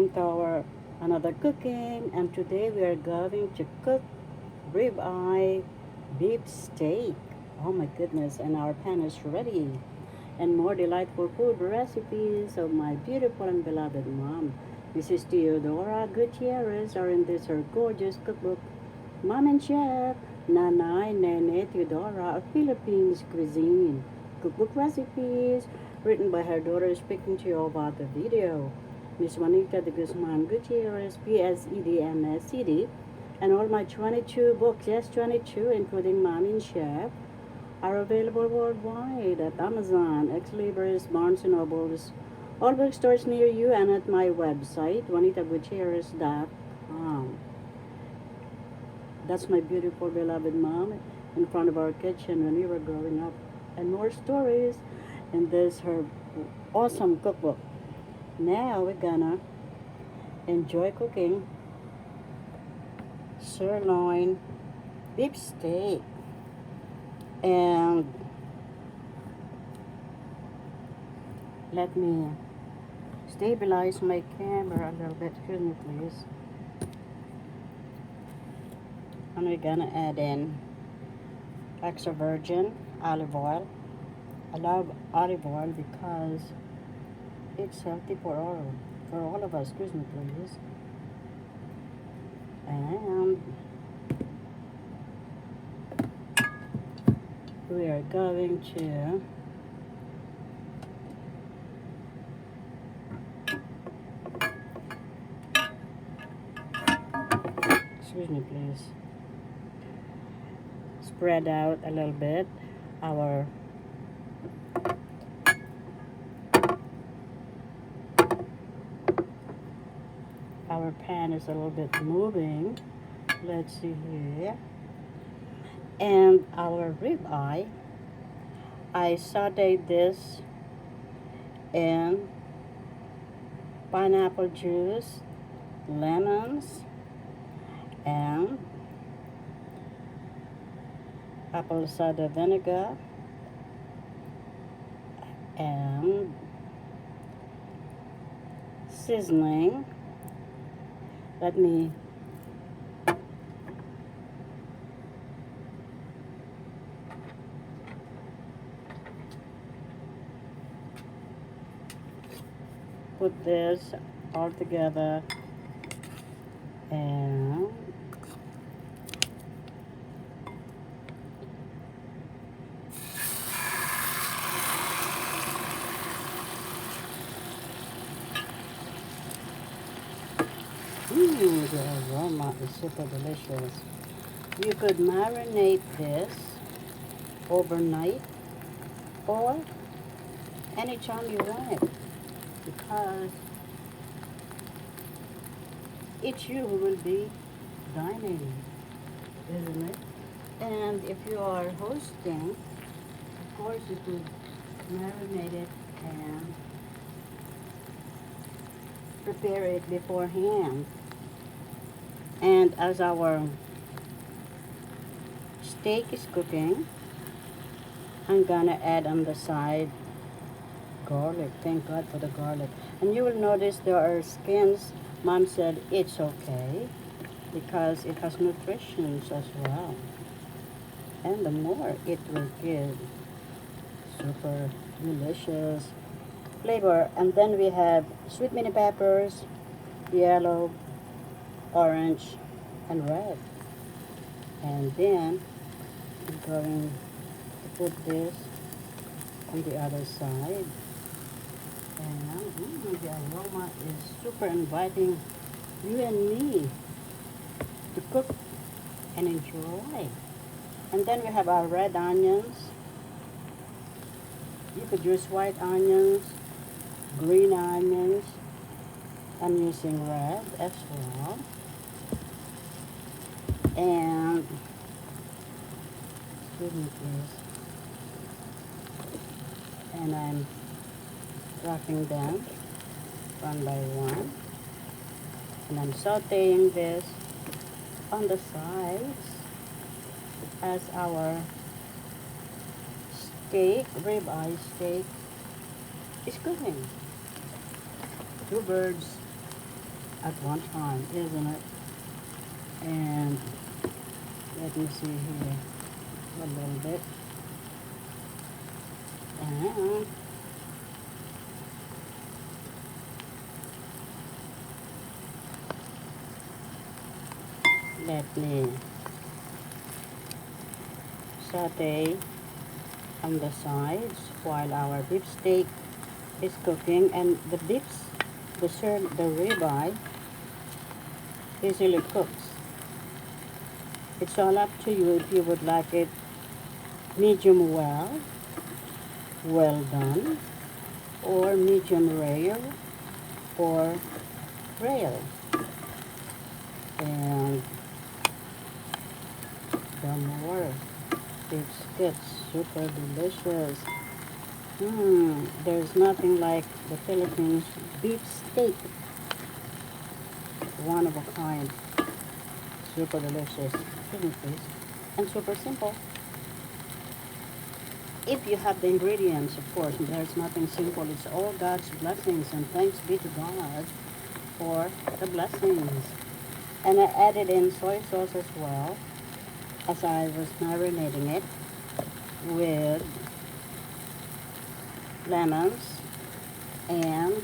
welcome to our another cooking, and today we are going to cook ribeye beef steak. Oh my goodness, and our pan is ready. And more delightful food recipes of my beautiful and beloved mom. Mrs. Teodora Gutierrez, or in this her gorgeous cookbook, Mom and Chef Nanay, Nene, Teodora of Philippines Cuisine. Cookbook recipes written by her daughter, speaking to you about the video. Miss Juanita de Guzman Gutierrez, PSEDMSCD, and all my 22 books, yes, 22, including Mom and Chef, are available worldwide at Amazon, Ex Libris, Barnes & Nobles, all bookstores near you, and at my website, juanitagutierrez.com. That's my beautiful, beloved mom in front of our kitchen when we were growing up. And more stories in this, her awesome cookbook. Now we're gonna enjoy cooking sirloin beef steak. And let me stabilize my camera a little bit. Excuse me, please. And we're gonna add in extra virgin olive oil. I love olive oil because it's healthy for all of us. Excuse me, please. And we are going to excuse me, please. Spread out a little bit our pan is a little bit moving. Let's see here. And our ribeye, I sauteed this in pineapple juice, lemons, and apple cider vinegar, and seasoning. Let me put this all together, and the aroma is super delicious. You could marinate this overnight or anytime you want, because it's you who will be dining, isn't it? And if you are hosting, of course you could marinate it and prepare it beforehand. And as our steak is cooking, I'm gonna add on the side garlic. Thank God for the garlic. And you will notice there are skins. Mom said it's okay because it has nutrition as well. And the more it will give super delicious flavor. And then we have sweet mini peppers, yellow, orange, and red. And then we're going to put this on the other side. And the aroma is super inviting you and me to cook and enjoy. And then we have our red onions. You could use white onions, green onions. I'm using red as well. And excuse me, please. And I'm dropping them one by one. And I'm sauteing this on the sides as our steak, ribeye steak, is cooking. Two birds at one time, isn't it? And let me see here a little bit. And let me saute on the sides while our beef steak is cooking. And the the ribeye easily cooks. It's all up to you if you would like it medium well done, or medium rare, or rare. And the more it gets super delicious. There's nothing like the Philippines beef steak. One of a kind. Super delicious. Please. And super simple. If you have the ingredients, of course, there's nothing simple. It's all God's blessings, and thanks be to God for the blessings. And I added in soy sauce as well as I was marinating it with lemons and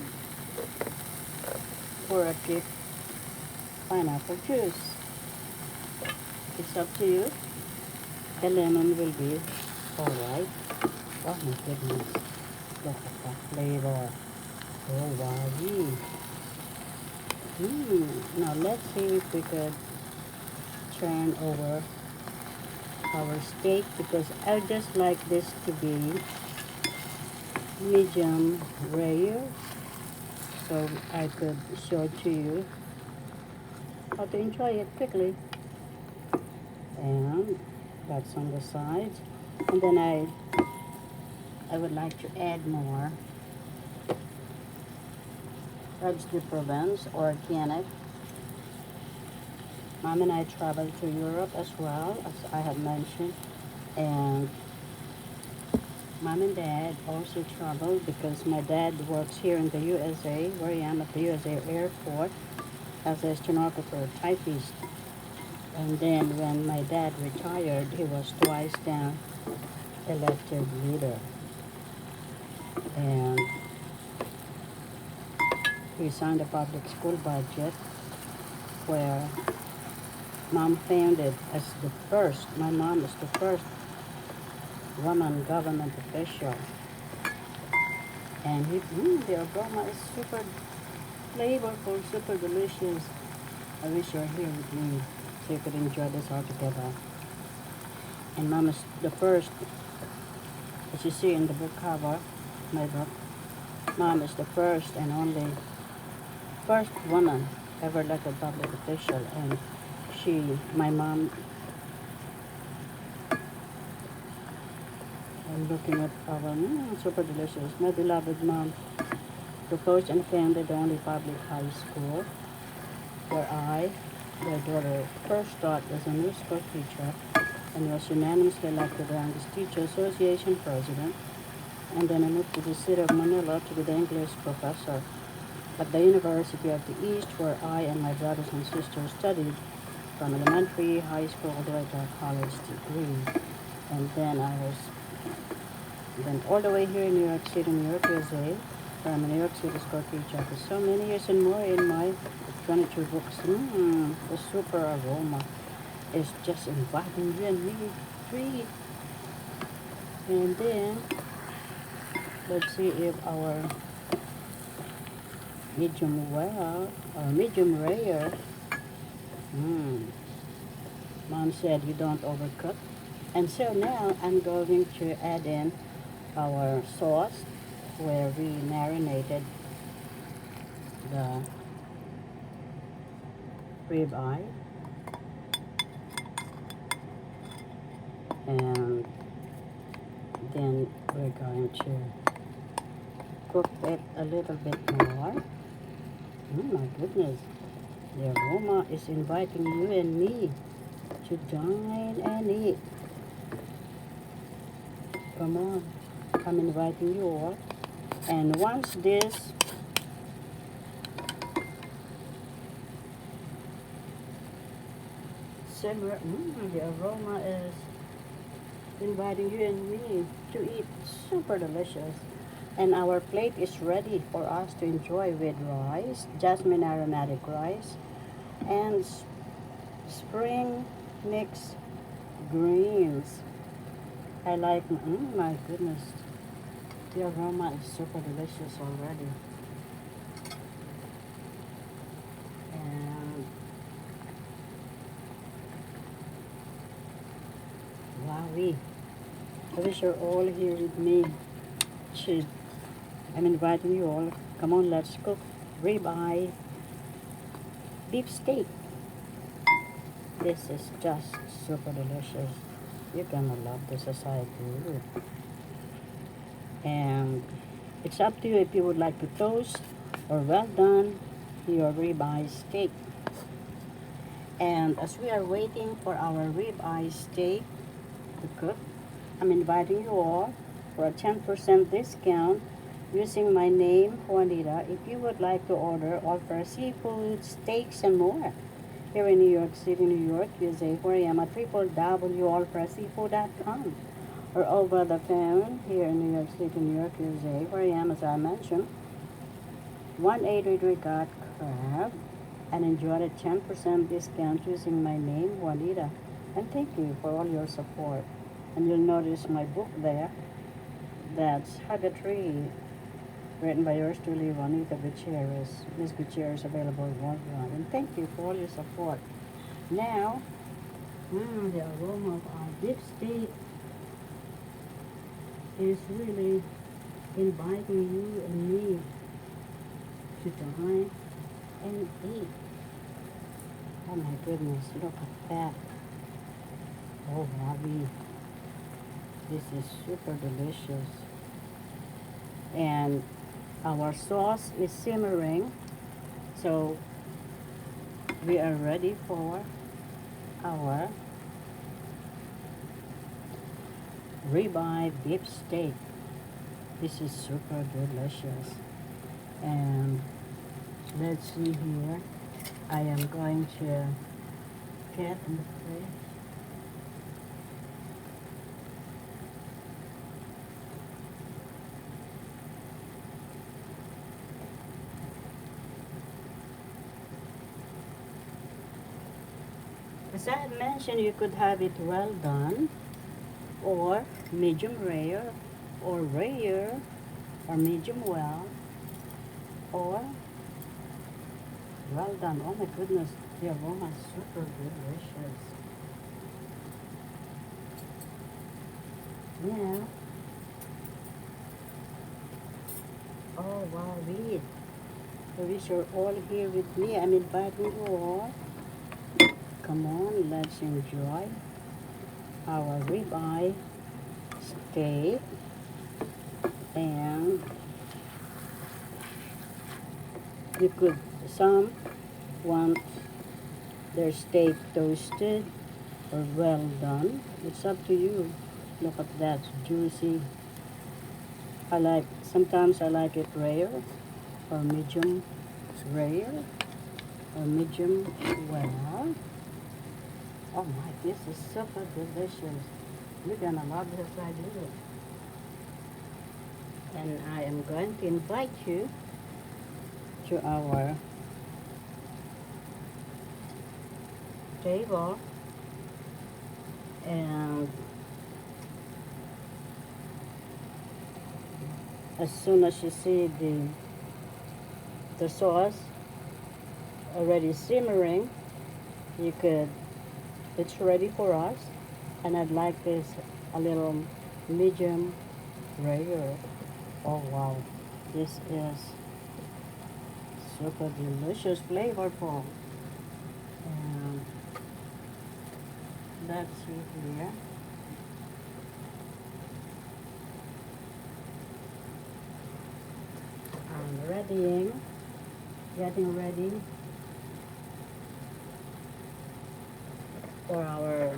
Boracay pineapple juice. It's up to you. The lemon will be alright. Oh my goodness. Look at that flavor. Oh wow. Now let's see if we could turn over our steak, because I just like this to be medium rare, so I could show to you how to enjoy it quickly. And that's on the sides. And then I would like to add more herbs de Provence, organic. Mom and I traveled to Europe as well, as I have mentioned, and Mom and Dad also traveled because my dad works here in the USA, where I am at the USA airport as a stenographer, typist. And then when my dad retired, he was twice down elected leader. And he signed a public school budget where Mom founded as the first, my mom is the first woman government official. And the aroma is super flavorful, super delicious. I wish you were here with me so you could enjoy this all together. And Mom is the first, as you see in the book cover, my book, Mom is the first and only first woman ever elected public official. And my mom, I'm looking at our super delicious. My beloved mom proposed and founded the only public high school where their daughter, first taught as a new school teacher and was unanimously elected the youngest teacher association president. And then I moved to the city of Manila to be the English professor at the University of the East, where I and my brothers and sisters studied from elementary, high school, all the way to a college degree. And then I was all the way here in New York City, New York, USA, where I'm a New York City school teacher for so many years and more in my 22 books. The super aroma is just inviting you and me to eat. And then, let's see if our medium well or medium rare. Mom said you don't overcook. And so now I'm going to add in our sauce where we marinated the ribeye. And then we're going to cook it a little bit more. Oh my goodness, the aroma is inviting you and me to dine and eat. Come on, I'm inviting you all. And once this simmer. The aroma is inviting you and me to eat. Super delicious. And our plate is ready for us to enjoy with rice, jasmine aromatic rice, and spring mixed greens. I like, my goodness, the aroma is super delicious already. And wowee, I wish you're all here with me. Should I'm inviting you all. Come on, let's cook ribeye beef steak. This is just super delicious. You're gonna love this as I do. And it's up to you if you would like to toast or well done your ribeye steak. And as we are waiting for our ribeye steak to cook, I'm inviting you all for a 10% discount using my name, Juanita, if you would like to order all for seafood, steaks, and more. Here in New York City, New York, USA, where I am at www.allfreshseafood.com, or over the phone here in New York City, New York, USA, where I am, as I mentioned, 1833 got crab, and enjoy a 10% discount using my name, Juanita. And thank you for all your support. And you'll notice my book there. That's Hug a Tree, written by yours truly, Juanita Gutierrez. Miss Gutierrez, available worldwide. And thank you for all your support. Now, the aroma of our beef steak is really inviting you and me to dine and eat. Oh my goodness, look at that. Oh, Bobby, this is super delicious. And our sauce is simmering, so we are ready for our ribeye beef steak. This is super delicious. And let's see here. I am going to get in the fridge. As I had mentioned, you could have it well done, or medium rare, or rare, or medium well, or well done. Oh my goodness, the aroma is super delicious. Yeah. Oh wow, read. I wish you're all here with me. I'm inviting you all. Come on, let's enjoy our ribeye steak. And you could, some want their steak toasted or well done. It's up to you. Look at that, juicy. Sometimes I like it rare, or medium rare, or medium well. Oh my, this is super delicious. You're gonna love this I do. And I am going to invite you to our table. And as soon as you see the sauce already simmering, it's ready for us. And I'd like this a little medium rare. Oh wow, this is super delicious, flavorful. And let's see here. I'm getting ready for our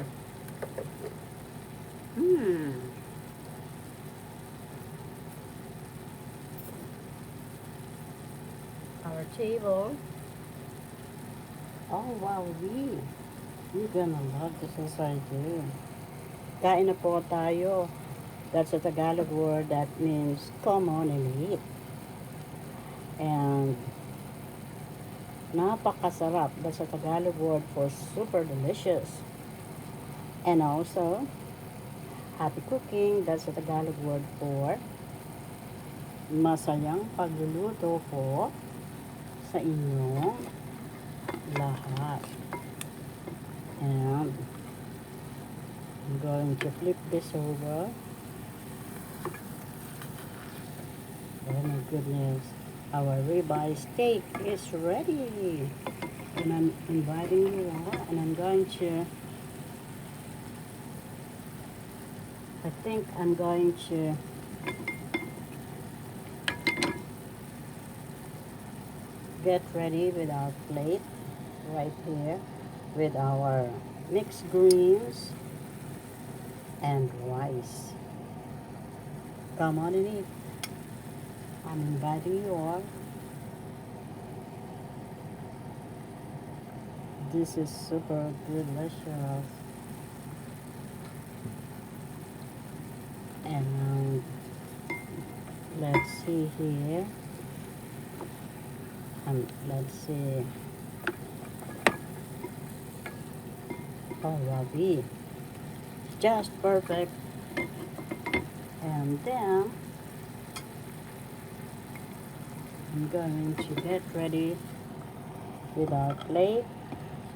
our table. Oh wow, You're gonna love this as I do. Kain na po tayo. That's a Tagalog word that means come on and eat. And napakasarap. That's a Tagalog word for super delicious. And also, happy cooking. That's a Tagalog word for masayang pagluluto po sa inyong lahat. And I'm going to flip this over. Oh my goodness. Our ribeye steak is ready. And I'm inviting you all, and I'm going to, I think I'm going to get ready with our plate right here with our mixed greens and rice. Come on and eat. I'm inviting you all. This is super delicious. And let's see here. Let's see. Oh, Robbie. Just perfect. And then I'm going to get ready with our plate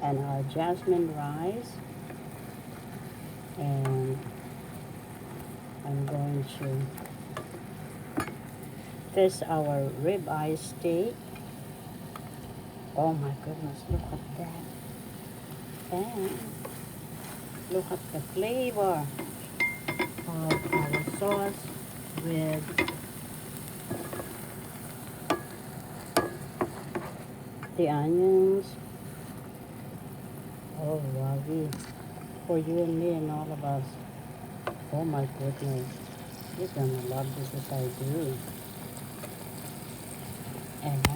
and our jasmine rice. And I'm going to test our ribeye steak. Oh my goodness, look at that. And look at the flavor of our sauce with the onions. Oh, Ravi. For you and me and all of us. Oh my goodness. You're gonna love this as I do. And